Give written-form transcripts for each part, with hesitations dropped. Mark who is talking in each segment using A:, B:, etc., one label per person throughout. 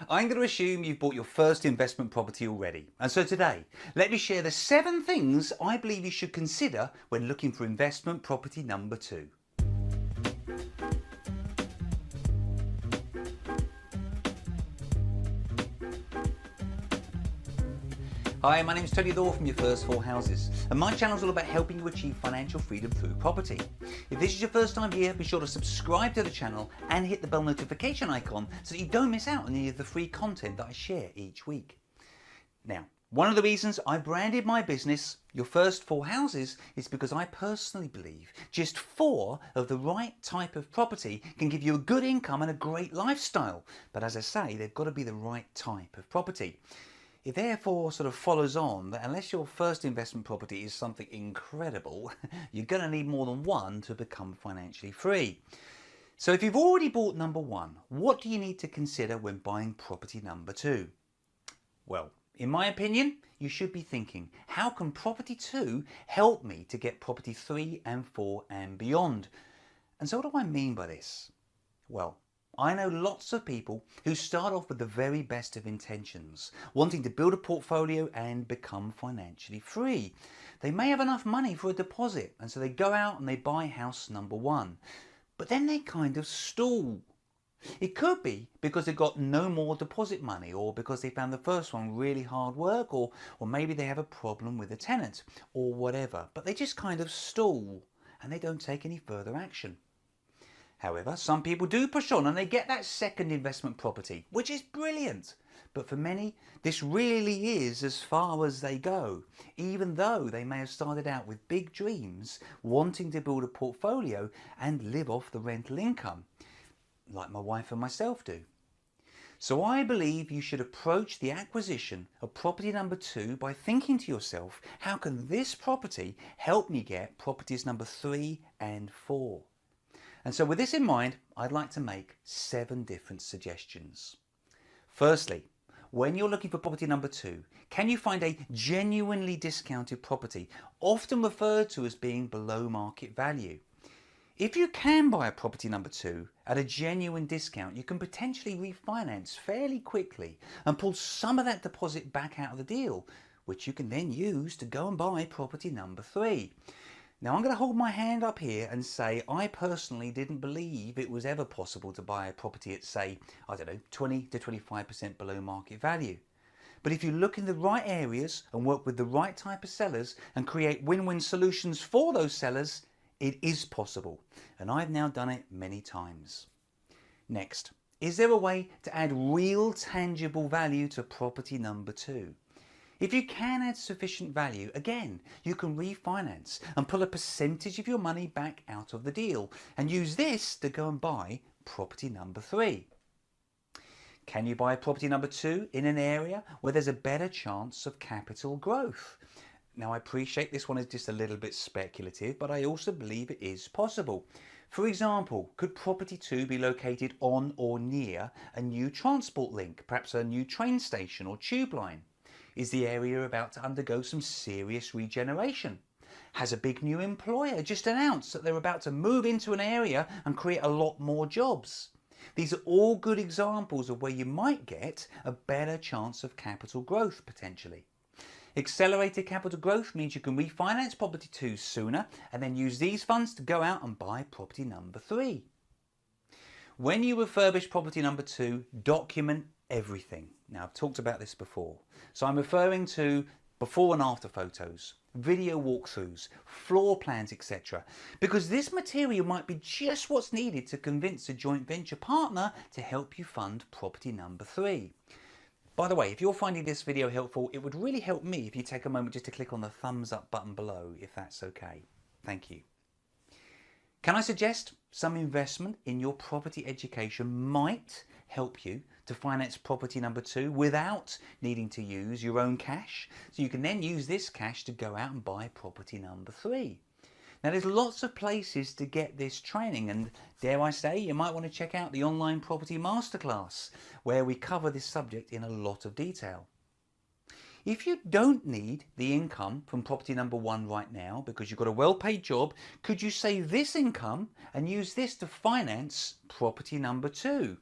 A: I'm going to assume you've bought your first investment property already. And so today, let me share the 7 things I believe you should consider when looking for investment property number 2. Hi, my name is Tony Thor from Your First 4 Houses, and my channel is all about helping you achieve financial freedom through property. If this is your first time here, be sure to subscribe to the channel and hit the bell notification icon so that you don't miss out on any of the free content that I share each week. Now, one of the reasons I branded my business Your First 4 Houses is because I personally believe just 4 of the right type of property can give you a good income and a great lifestyle. But as I say, they've got to be the right type of property. It therefore sort of follows on that unless your first investment property is something incredible, you're going to need more than one to become financially free. So if you've already bought number 1, what do you need to consider when buying property number 2? Well, in my opinion, you should be thinking, how can property 2 help me to get property 3 and 4 and beyond? And so what do I mean by this? Well, I know lots of people who start off with the very best of intentions, wanting to build a portfolio and become financially free. They may have enough money for a deposit, and so they go out and they buy house number 1. But then they kind of stall. It could be because they've got no more deposit money, or because they found the first one really hard work, or maybe they have a problem with a tenant, or whatever. But they just kind of stall and they don't take any further action. However, some people do push on and they get that second investment property, which is brilliant. But for many, this really is as far as they go, even though they may have started out with big dreams, wanting to build a portfolio and live off the rental income, like my wife and myself do. So I believe you should approach the acquisition of property number 2 by thinking to yourself, how can this property help me get properties number 3 and 4? And so with this in mind, I'd like to make 7 different suggestions. Firstly, when you're looking for property number 2, can you find a genuinely discounted property, often referred to as being below market value? If you can buy a property number 2 at a genuine discount, you can potentially refinance fairly quickly and pull some of that deposit back out of the deal, which you can then use to go and buy property number 3. Now I'm going to hold my hand up here and say I personally didn't believe it was ever possible to buy a property at, say, I don't know, 20 to 25% below market value. But if you look in the right areas and work with the right type of sellers and create win-win solutions for those sellers, it is possible. And I've now done it many times. Next, is there a way to add real tangible value to property number 2? If you can add sufficient value, again, you can refinance and pull a percentage of your money back out of the deal and use this to go and buy property number 3. Can you buy property number 2 in an area where there's a better chance of capital growth? Now I appreciate this one is just a little bit speculative, but I also believe it is possible. For example, could property 2 be located on or near a new transport link, perhaps a new train station or tube line? Is the area about to undergo some serious regeneration? Has a big new employer just announced that they're about to move into an area and create a lot more jobs? These are all good examples of where you might get a better chance of capital growth potentially. Accelerated capital growth means you can refinance property 2 sooner and then use these funds to go out and buy property number 3. When you refurbish property number 2, document everything. Now I've talked about this before, so I'm referring to before and after photos, video walkthroughs, floor plans, etc. Because this material might be just what's needed to convince a joint venture partner to help you fund property number 3. By the way, if you're finding this video helpful, it would really help me if you take a moment just to click on the thumbs up button below, if that's okay. Thank you. Can I suggest some investment in your property education might help you to finance property number 2 without needing to use your own cash, so you can then use this cash to go out and buy property number 3. Now there's lots of places to get this training, and dare I say, you might want to check out the online property masterclass where we cover this subject in a lot of detail. If you don't need the income from property number 1 right now because you've got a well-paid job, could you save this income and use this to finance property number 2?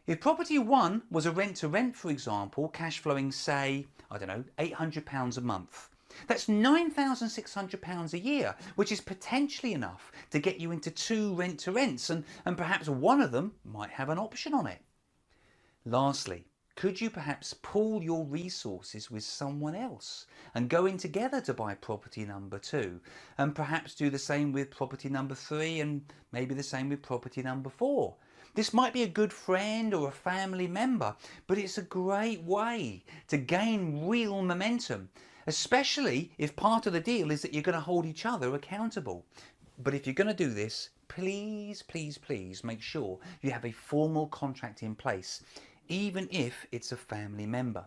A: If property 1 was a rent to rent, for example, cash flowing, say, I don't know, £800 a month, that's £9,600 a year, which is potentially enough to get you into 2 rent to rents, and perhaps one of them might have an option on it. Lastly, could you perhaps pool your resources with someone else and go in together to buy property number 2, and perhaps do the same with property number 3, and maybe the same with property number 4? This might be a good friend or a family member, but it's a great way to gain real momentum, especially if part of the deal is that you're going to hold each other accountable. But if you're going to do this, please, please, please make sure you have a formal contract in place, even if it's a family member.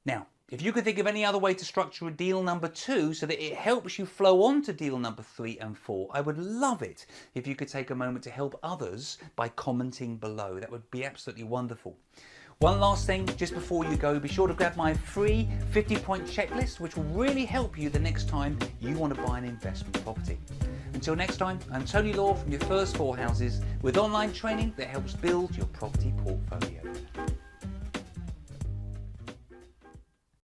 A: Now, if you could think of any other way to structure a deal number 2 so that it helps you flow on to deal number 3 and 4, I would love it if you could take a moment to help others by commenting below. That would be absolutely wonderful. One last thing, just before you go, be sure to grab my free 50-point checklist, which will really help you the next time you want to buy an investment property. Until next time, I'm Tony Law from Your First 4 Houses, with online training that helps build your property portfolio.